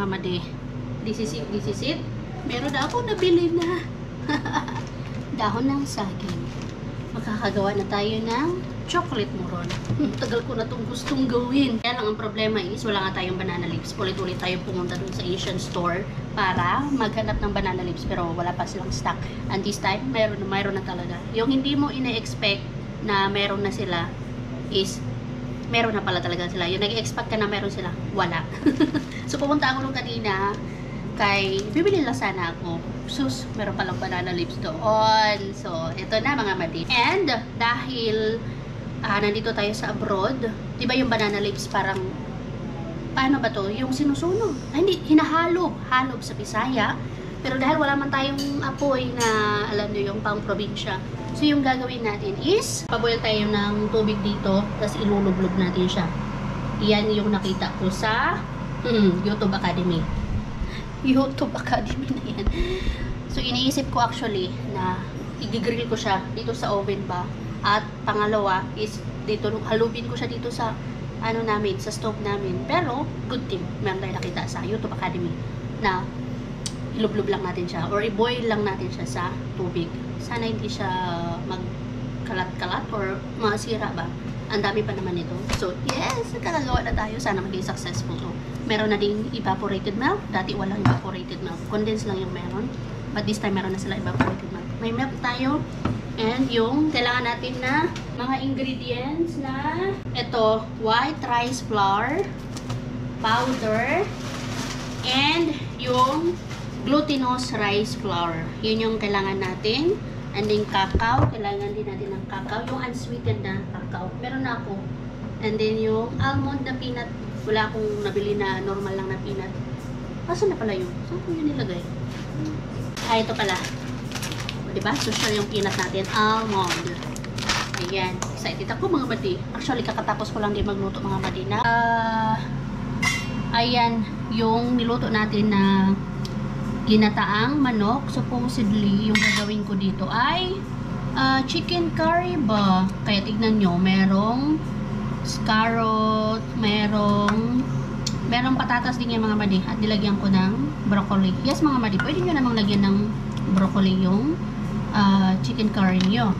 mga madi. This is it. Meron na ako nabili na. Dahon ng saging. Makakagawa na tayo ng chocolate moron. Tagal ko na itong gustong gawin. Kaya lang ang problema is wala nga tayong banana leaves. Ulit-ulit tayo pumunta dun sa Asian store para maghanap ng banana leaves. Pero wala pa silang stock. And this time, mayroon na talaga. Yung hindi mo ina-expect na meron na sila is meron na pala talaga sila. Yung nag-expect ka na meron sila, wala. So pumunta ako nung kanina kay bibili lang sana ako. Sus, meron palang banana leaves doon. So, ito na mga madi. And dahil nandito tayo sa abroad, di ba yung banana leaves parang paano ba to? Yung sinusunog. Hindi, hinahalob. Halob sa Bisaya. Pero dahil wala man tayong apoy na alam nyo yung pang probinsya. So, yung gagawin natin is paboil tayo ng tubig dito, tapos ilulublob natin siya. Yan yung nakita ko sa YouTube Academy. YouTube Academy na yan. So, iniisip ko actually na i-grill ko siya dito sa oven ba. At pangalawa is dito, halubin ko siya dito sa ano namin, sa stove namin. Pero, good thing, meron tayo nakita sa YouTube Academy na ilublob lang natin siya or i-boil lang natin siya sa tubig. Sana hindi siya magkalat-kalat or masira ba. Ang dami pa naman ito. So, yes, nakakagawa na tayo. Sana maging successful to. Meron na ding evaporated milk. Dati walang evaporated milk. Condensed lang yung meron. But this time, meron na sila evaporated milk. May milk tayo. And yung kailangan natin na mga ingredients na ito, white rice flour, powder, and yung glutinous rice flour. Yun yung kailangan natin. And then cacao, kailangan din natin ng cacao. Yung unsweetened na cacao. Meron na ako. And then yung almond na peanut. Wala akong nabili na normal lang na peanut. Kaso na pala yun? Saan ko yun nilagay? Ito pala. O, diba? Social yung peanut natin. Almond. Ayan. Excited ako mga madi. Actually, kakatapos ko lang din magluto mga madi na. Ayan. Yung niluto natin na ginataang manok. Supposedly, yung gagawin ko dito ay chicken curry ba? Kaya tignan nyo, merong carrot, merong patatas din yung mga madi. At nilagyan ko ng broccoli. Yes mga madi, pwede nyo namang lagyan ng broccoli yung chicken curry nyo.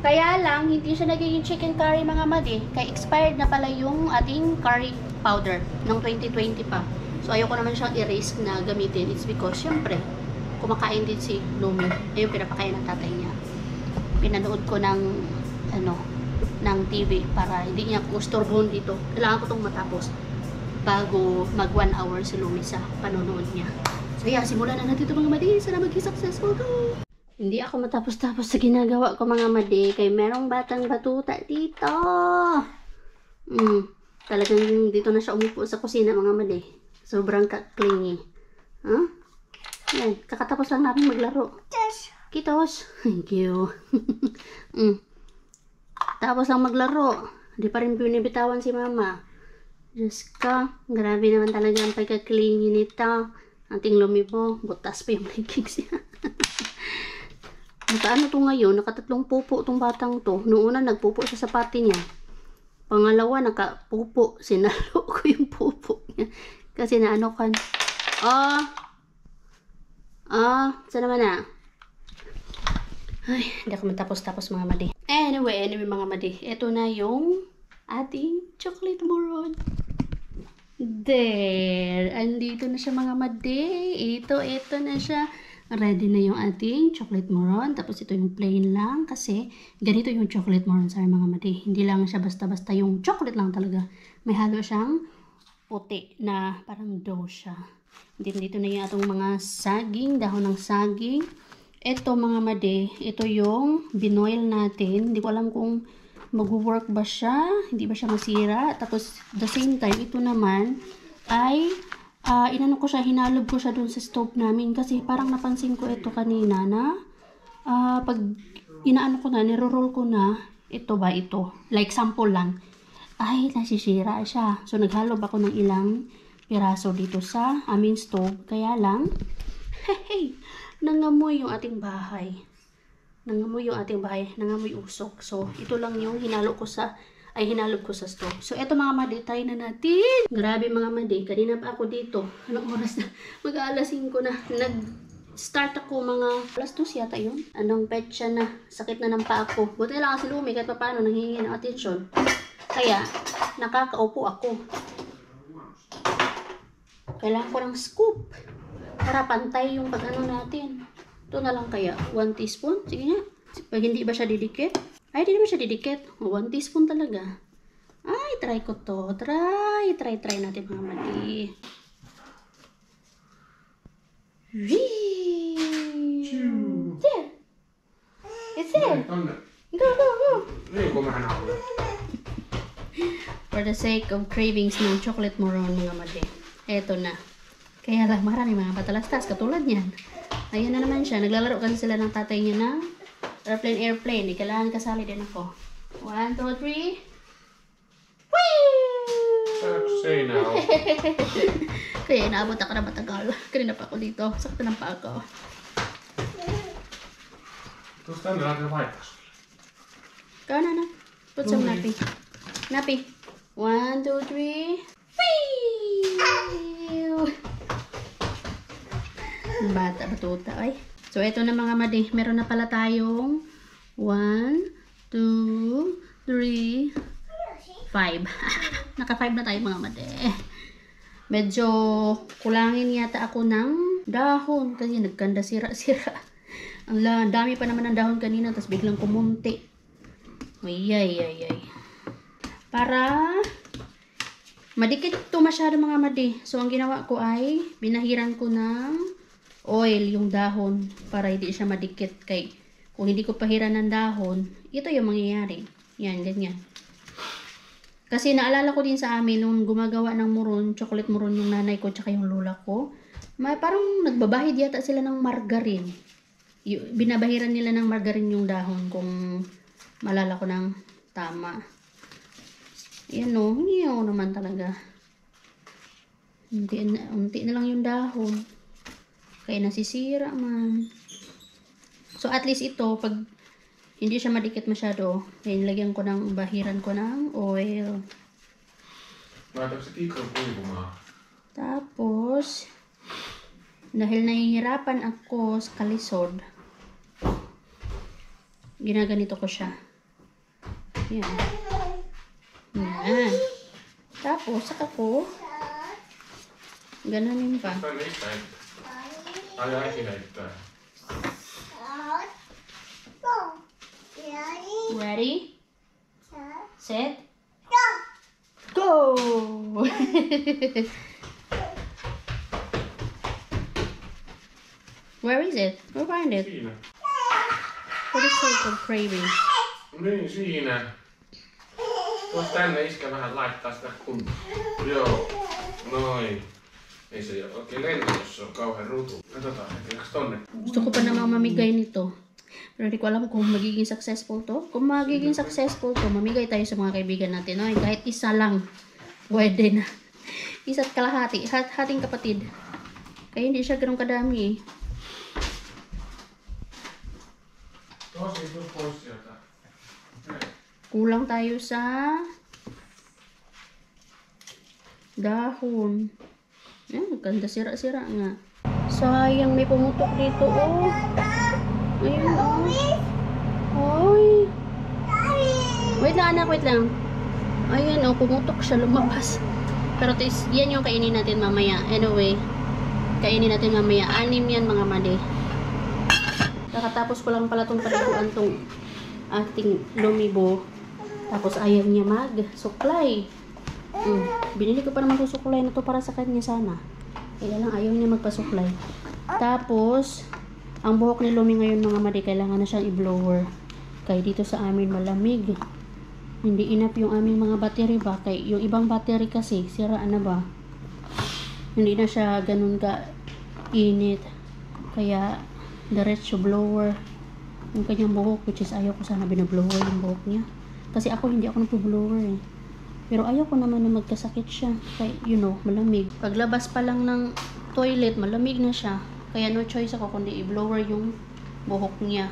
Kaya lang, hindi siya nagiging chicken curry mga madi. Kaya expired na pala yung ating curry powder ng 2020 pa. So, ayoko naman siyang i-risk na gamitin. It's because, syempre, kumakain din si Lumi. Ayun, pinapakain ng tatay niya. Pinanood ko ng, ng TV para hindi niya kusturbohon dito. Kailangan ko itong matapos bago mag 1 hour si Lumi sa panonood niya. So, yeah, simulan na natin ito mga madi. Sana maging successful ko. Hindi ako matapos-tapos sa ginagawa ko mga madi. Kaya merong batang batuta dito. Talagang dito na siya umupo sa kusina mga madi. Sobrang clingy. Huh? Yan. Kakatapos lang namin maglaro. Kitos. Thank you. Tapos lang maglaro. Hindi pa rin binibitawan si mama. Diyos ka. Grabe naman talaga ang pagka-clingy nito. Anting lumibo. Butas pa yung leggings niya. Nakaano to ngayon? Nakatatlong pupo tong batang to. Noong una nagpupo sa sapati niya. Pangalawa nakapupo. Sinalo ko yung pupo niya. Kasi naano kan. Saan naman na? Ay, hindi ako matapos-tapos mga madi. Anyway mga madi. Ito na yung ating chocolate moron. There. Andito na siya mga madi. Ito na siya. Ready na yung ating chocolate moron. Tapos ito yung plain lang. Kasi ganito yung chocolate moron sa mga madi. Hindi lang siya basta-basta yung chocolate lang talaga. May halo siyang puti na parang dough siya. Dito na yung atong mga saging, dahon ng saging. Ito mga madi, ito yung binoil natin. Hindi ko alam kung mag-work ba siya, hindi ba siya masira. Tapos the same time, ito naman ay inano ko siya, hinalob ko siya dun sa stove namin. Kasi parang napansin ko ito kanina na pag inaano ko na, niro-roll ko na, ito ba ito? Like sample lang. Ay, nasisira siya. So, naghalob ako ng ilang piraso dito sa aming stove. Kaya lang, nangamoy yung ating bahay. Nangamoy usok. So, ito lang yung hinalo ko sa ay hinalog ko sa stove. So, eto mga madi, try na natin. Grabe mga madi, kanina pa ako dito. Anong oras na? Mag-aalas 5 na. Nag-start ako mga alas 2 yata yun. Anong petsa na? Sakit na ng paa ko. Buti lang kasi Lumi kahit pa paano nanghihingi ng atensyon. Kaya, nakakaupo ako. Kailangan ko ng scoop para pantay yung pag-ano natin. Ito na lang kaya. 1 teaspoon. Sige nga. Pag hindi ba siya didikit? Ay, hindi ba siya didikit? 1 teaspoon talaga. Ay, try ko to. Try natin mga mali. There. It's there. Go. For the sake of cravings ng chocolate moron mga mali. Eto na. Kaya lang marami mga patalastas katulad niyan. Ayan na naman siya. Naglalaro kasi sila ng tatay niya ng airplane. Kailangan kasali din ako. 1, 2, 3. Whee! Say now. Kaya inaabot ako na matagal. Kanina pa ako dito. Sakta ng paa ko. Tuosta tänne lähdetään vaihtaa sulle. Ikaw na. Put some nappy. Nappy. 1, 2, 3. Whee! Bata, batuta. Ay. So, ito na mga madi. Meron na pala tayong 1, 2, 3, 5. Naka 5 na tayo mga madi. Medyo kulangin yata ako ng dahon kasi nagkanda sira-sira. Ang dami pa naman ng dahon kanina tapos biglang kumunti. Ay. Para madikit to masyado mga madi. So, ang ginawa ko ay binahiran ko ng oil yung dahon para hindi siya madikit. Kay kung hindi ko pahiran ng dahon, ito yung mangyayari. Yan, ganyan. Kasi naalala ko din sa amin nung gumagawa ng muron, chocolate muron yung nanay ko tsaka yung lola ko. Parang nagbabahid yata sila ng margarine. Binabahiran nila ng margarine yung dahon kung malala ko ng tama. Yan o, hiyaw naman talaga. Unti na lang yung dahon. Kaya nasisira man. So at least ito, pag hindi siya madikit masyado, nilagyan ko ng bahiran ko ng oil. Laitaanko se tikon kuivumaan? Tapos, dahil nahihirapan ako sa kalisod, ginaganito ko siya. Yan. Yan. Tapos, saka ko, gananin pa. Tänne itse heittää. Ai äiti heittää. Ready? Set? Go! Where is it? We'll find it. Siinä. For the sake of craving. Niin, siinä. Tuossa tänne iskä vähän laittaa sitä kuntoon. Joo. Noin. Ei se ole oikein lento, jos se on kauhean rutu. Katsotaan, eikös tonne? Gusto ko pa namang mamigay nito. Pero hindi ko alam kung magiging successful to. Kung magiging successful to, mamigay tayo sa mga kaibigan natin. No? Kahit isa lang, pwede na. Isa't kalahati. Hating kapatid. Kaya hindi siya ganun kadami eh. Tosi, tuu pois sieltä. Kulang tayo sa dahon. Ayan, ganda sira-sira nga. Sayang, may pumutok dito oh. Ayun oh. Hoy. Wait lang anak, wait lang. Ayan oh, pumutok siya, lumabas. Pero yan yung kainin natin mamaya. Anyway, kainin natin mamaya. 6 yan mga madi. Nakatapos ko lang pala itong paliguan itong ating lumibo. Tapos ayaw niya mag-suklay. Binili ko pa naman itong suklay na to para sa kanya sana. Kaya lang ayaw niya magpasuklay. Tapos, ang buhok ni Lumi ngayon mga madi, kailangan na siyang i-blower. Kaya dito sa amin malamig. Hindi enough yung aming mga battery ba. Kaya yung ibang battery kasi, siraan na ba. Hindi na siya ganun ka init. Kaya, diretso blower yung kanyang buhok, which is ayaw ko sana binablower yung buhok niya. Kasi ako hindi ako nagpo-blower eh. Pero ayaw ko naman na magkasakit siya. Kaya, you know, malamig. Paglabas pa lang ng toilet, malamig na siya. Kaya no choice ako kundi i-blower yung buhok niya.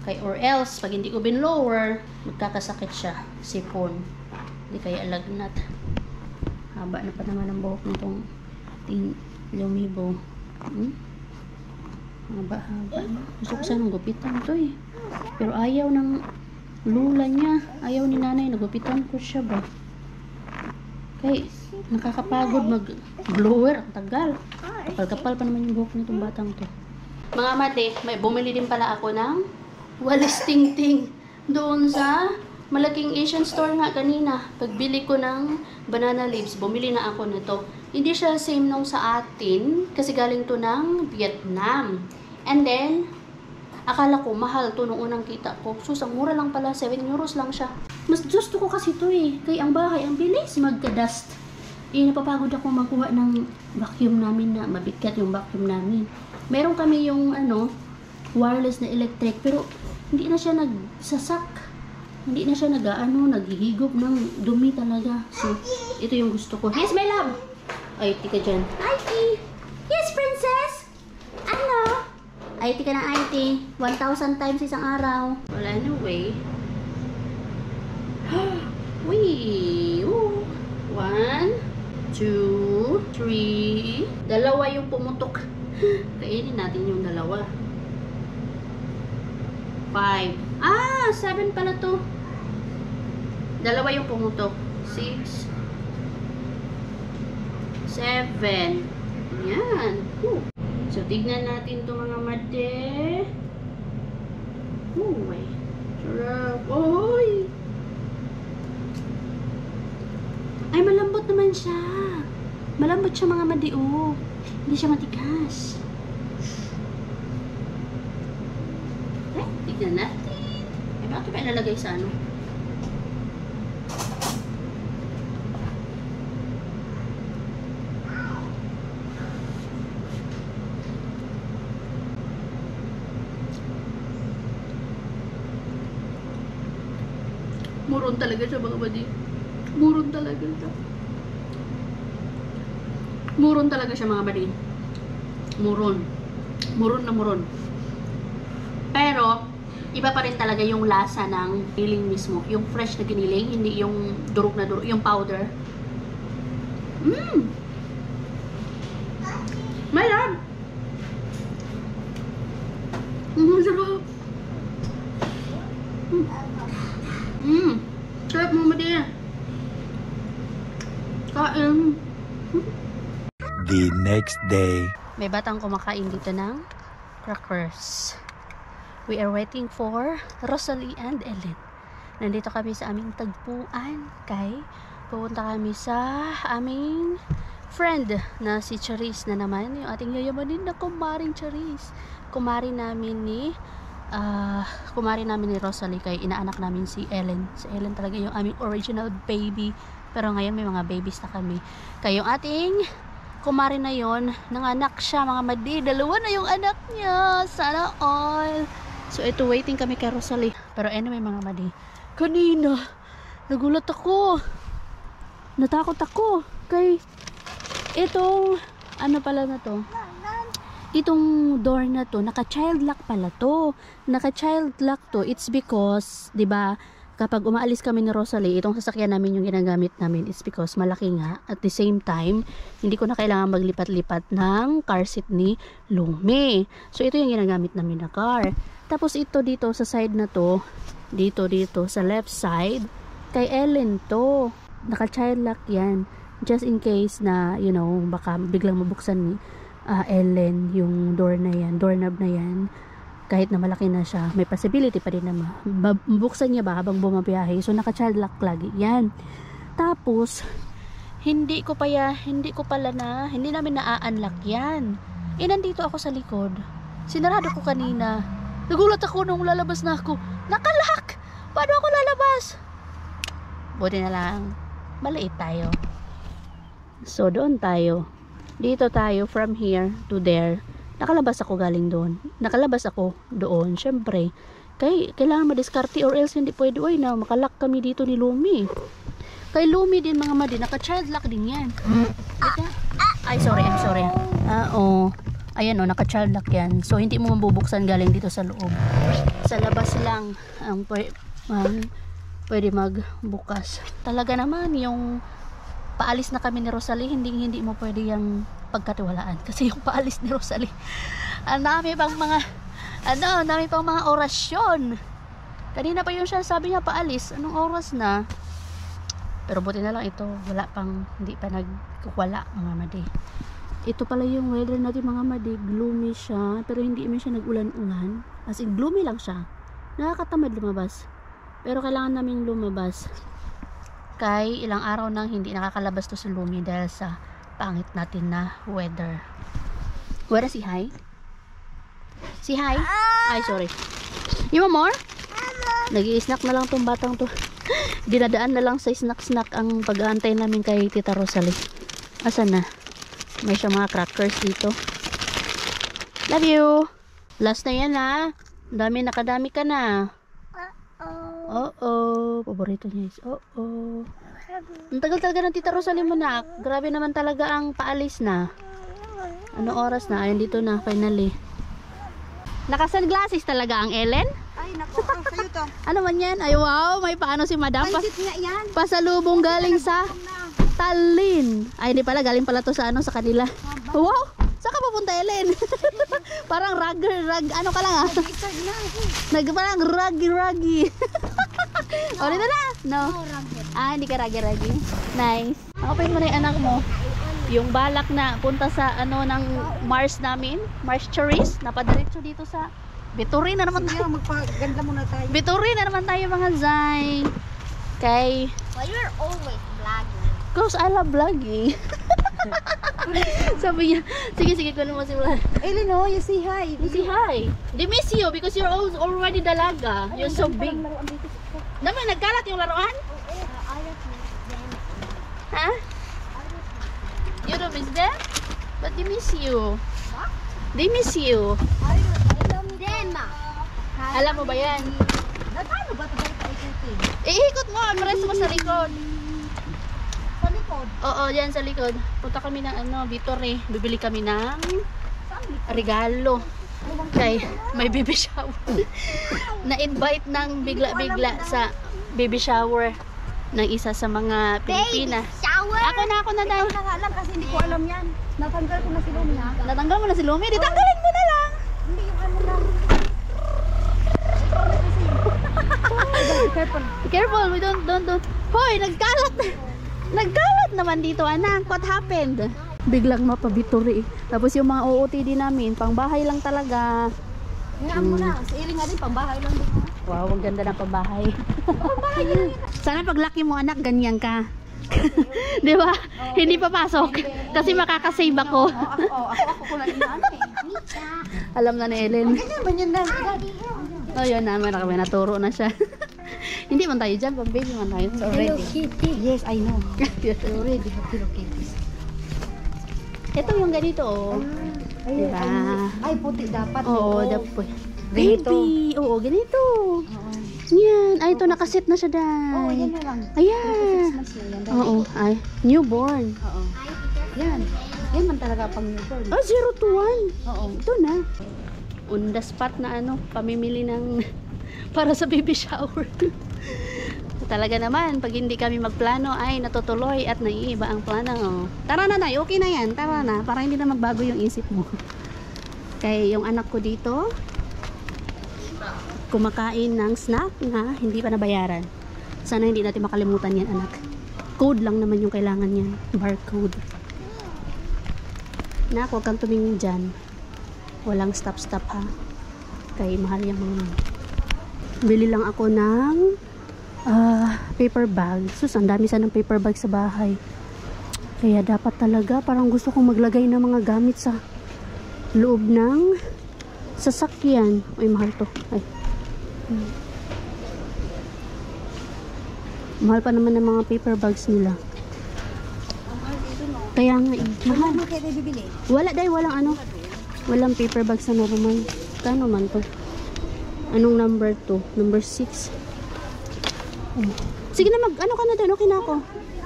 Kay or else, pag hindi ko binlower, magkakasakit siya. Sipon. Hindi kaya lagnat. Haba na pa naman ang buhok nitong lumibo. Haba. Gusto ko sanang gupitan to eh. Pero ayaw ng lula niya. Ayaw ni nanay. Nagupitan ko siya ba? Kay nakakapagod mag-blower. Ang tagal. Kapal-kapal pa naman yung buhok nitong batang to. Mga mate, may bumili din pala ako ng walis ting-ting doon sa malaking Asian store nga kanina. Pagbili ko ng banana leaves, bumili na ako nito. Hindi siya same nung sa atin kasi galing to ng Vietnam. And then, akala ko mahal to nung unang kita ko. Sus, ang mura lang pala, 7 euros lang siya. Mas gusto ko kasi to eh. Kaya ang bahay, ang bilis magka-dust. Napapagod ako magkuha ng vacuum namin na mabigat yung vacuum namin. Meron kami yung wireless na electric pero hindi na siya nagsasak. Hindi na siya naghihigop ng dumi talaga. So, ito yung gusto ko. Yes, my love! Ay, tika dyan. Auntie! Yes, princess! Ano? Ay, tika na, auntie. 1,000 times isang araw. Well, anyway. Wee! 1, 2, 3. Dalawa yung pumutok. Kainin natin yung dalawa. 5. 7 pala to. Dalawa yung pumutok. 6, 7. Yan. So, tignan natin to mga made. Uy. Sarap. Uy. Ay, malambot naman siya. Malambot siya mga made. Hindi siya matigas. Tignan natin. Bakit ba ilalagay sa ano? Muron talaga siya mga badi. Muron talaga siya. Muron talaga siya mga badi. Muron. Muron na muron. Pero, iba pa rin talaga yung lasa ng giniling mismo. Yung fresh na giniling, hindi yung durog na durog, yung powder. My love! Sarap! Sarap mo madi. Kain. The next day. May batang kumakain dito ng crackers. We are waiting for Rosalie and Ellen. Nandito kami sa aming tagpuan. Pupunta kami sa aming friend na si Charis na naman. Yung ating yayamanin na kumaring Charis. Kumari namin ni Rosalie. Kaya inaanak namin si Ellen. Si Ellen talaga yung aming original baby. Pero ngayon may mga babies na kami. Kaya yung ating kumari na yon, nanganak siya mga madi. Dalawa na yung anak niya. Sana all. So, ito, waiting kami kay Rosalie. Pero anyway, mga madi. Kanina, nagulat ako. Natakot ako. Kay, itong, ano pala na to? Itong door na to, naka-child lock pala to. Naka-child lock to, it's because, di ba, kapag umaalis kami ni Rosalie, itong sasakyan namin yung ginagamit namin, it's because malaki nga. At the same time, hindi ko na kailangan maglipat-lipat ng car seat ni Lumi. So, ito yung ginagamit namin na car. Tapos ito dito sa side na to, dito sa left side, kay Ellen to. Naka-child lock yan. Just in case na, baka biglang mabuksan ni Ellen yung doorknob na yan. Kahit na malaki na siya, may possibility pa rin na mabuksan niya ba habang bumabiyahe. So, naka-child lock lagi. Yan. Tapos, hindi namin na-unlock yan. Nandito ako sa likod. Sinarado ko kanina. Nagulat ako nung lalabas na ako. Nakalock! Paano ako lalabas? Buti na lang. Maliit tayo. So, doon tayo. Dito tayo from here to there. Nakalabas ako galing doon. Nakalabas ako doon. Syempre. Kailangan madiskarte or else hindi pwede. Uy, makalock kami dito ni Lumi. Kay Lumi din mga madi. Naka-child lock din yan. Ay, sorry. I'm sorry. Ayan o, naka-child lock yan. So, hindi mo mabubuksan galing dito sa loob. Sa labas lang ang pwede magbukas. Talaga naman, yung paalis na kami ni Rosalie, hindi mo pwede yung pagkatiwalaan. Kasi yung paalis ni Rosalie, ang dami pang mga orasyon. Kanina pa yun siya, sabi niya paalis. Anong oras na? Pero buti na lang ito, hindi pa nagkukwala mga madi. Ito pala yung weather natin mga madi, gloomy siya, pero hindi man siya nag-ulan-ulan. As in, gloomy lang siya. Nakakatamad lumabas. Pero kailangan naming lumabas. Kay ilang araw nang hindi nakakalabas to si Lumi dahil sa pangit natin na weather. Where is si Hi? Si Hi? Ay, sorry. You want more? Nag-i-snack na lang tong batang to. Dinadaan na lang sa snack-snack ang pag-aantay namin kay Tita Rosalie. Asan na? May siya mga crackers dito. Love you! Last na yan ha. Nakadami ka na. Oo. Paborito niya is oo. Ang tagal talaga ng Tita Rosalie mo na. Grabe naman talaga ang paalis na. Ano oras na? Ayun dito na finally. Naka-sunglasses talaga ang Ellen? Ay, naku, sa'yo to. Ano man yan? Ay, wow, may paano si Madam? Pansit nga yan. Pasalubong galing sa Tallinn. Ay, hindi pala, galing pala to sa sa kanila. Wow, saan ka pupunta, Ellen? Parang ano ka lang parang raggy. O, dito na? No. Hindi ka raggy. Nice. Open mo na yung anak mo. Yung balak na punta sa ng Mars namin, Mars Cherries, napadiretso dito sa Bituri na naman tayo. Magpaganda muna tayo. Bituri na naman tayo mga Zay. Okay. Well, you're always vlogging. Because I love vlogging. Sabi niya, sige, kunin mo si Vlad. Ellen, you say hi. You say hi. They miss you because you're already dalaga. You're so big. Naman, nagkalat yung laruan? Ha? You don't miss them? But they miss you. They miss you. Alam mo ba yan? Paano ba ito ikutin? Iikot mo, press mo sa likod. Sa likod? Oo, yan sa likod. Punta kami ng Vitore. Bibili kami ng regalo. Okay, may baby shower. Na-invite ng bigla-bigla sa baby shower ng isa sa mga Pilipina. Shower? Ako na dahil. Ikaw na nga lang kasi hindi ko alam yan. Natanggal ko na si Lumi ha. Natanggal mo na si Lumi? Di tanggalin mo na lang. Hindi yung ano lang. Careful, we don't. Hoy, nagkalat naman dito, anak. What happened? Biglang mapabituri. Tapos yung mga OOTD namin, pang bahay lang talaga. Hingaan mo na. Si Ellen nga din, pambahay lang din. Wow, ang ganda ng pambahay. Sana paglaki mo, anak, ganyan ka. Di ba? Hindi papasok. Kasi makakasave ako. Ako ko lang inaano eh. Alam na ni Ellen. Ganyan ba yan na? Oh, yun naman. May naturo na siya. Hindi man tayo dyan. Pag baby man tayo. So, Hello ready. Kitty. Yes, I know. You're ready for Hello Kitty. Ito yung ganito. Oh. Diba? Ay, puti dapat. Oo, dapat. Ganito. Baby. Oo, ganito. Yan. Ay, ito nakasit na siya dahil. Oo, yan na lang. Ayan. Oo. Ay, newborn. Oo. Yan. Yan man talaga pang newborn. 0 to 1. Oo. Ito na. On the spot na pamimili ng para sa baby shower. Talaga naman, pag hindi kami magplano ay natutuloy at naiiba ang plano. Tara na, Nay, okay na yan. Tara na, para hindi na magbago yung isip mo. Kaya yung anak ko dito, kumakain ng snack na hindi pa nabayaran. Sana hindi natin makalimutan yan, anak. Code lang naman yung kailangan yan. Barcode. Nak, huwag kang tumingin dyan. Walang stop ha. Kaya mahal yung mga. Bili lang ako ng paper bag. Sus, ang dami sanang paper bag sa bahay. Kaya dapat talaga, parang gusto kong maglagay ng mga gamit sa loob ng sasakyan. Ay, mahal to. Ay. Mahal pa naman ng mga paper bags nila. Kaya nga mahal. Ano kayo bibili? Wala dahil walang walang paper bags na normal. Kano man to? Anong number to? Number 6. Sige na ka na doon. Okay na ako.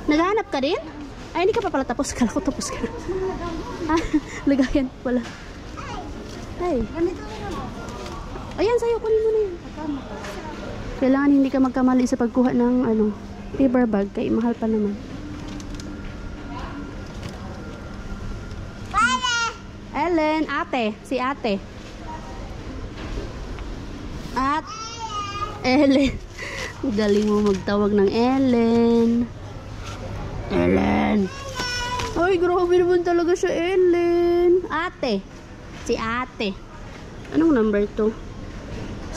Naghahanap ka din? Ay, hindi ka pa pala tapos. Kala ko tapos ka na. Lagayan pala. Hey. Ganito na lang. Ayan, sa'yo. Kunin mo na yan. Kailangan hindi ka magkamali sa pagkuha ng paper bag. Kaya mahal pa naman. Ellen, ate. Si ate. Ellen. Galing mo magtawag ng Ellen. Ellen. Ay, grabe naman talaga siya, Ellen. Ate. Si ate. Anong number to?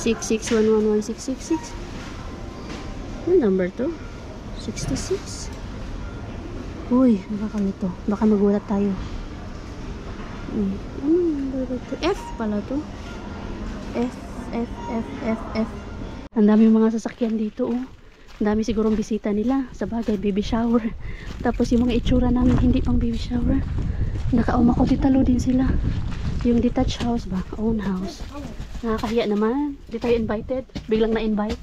66111666. Anong number to? 66. Uy, nakakalito. Baka magulat tayo. Anong number to? F pala to. F. Ang dami mga sasakyan dito, oh. Ang dami sigurong bisita nila. Sa bagay, baby shower. Tapos yung mga itsura namin, hindi pang baby shower. Naka-umakotitalo din sila. Yung detached house ba? Own house. Nakakahiya naman. Di tayo invited. Biglang na-invite.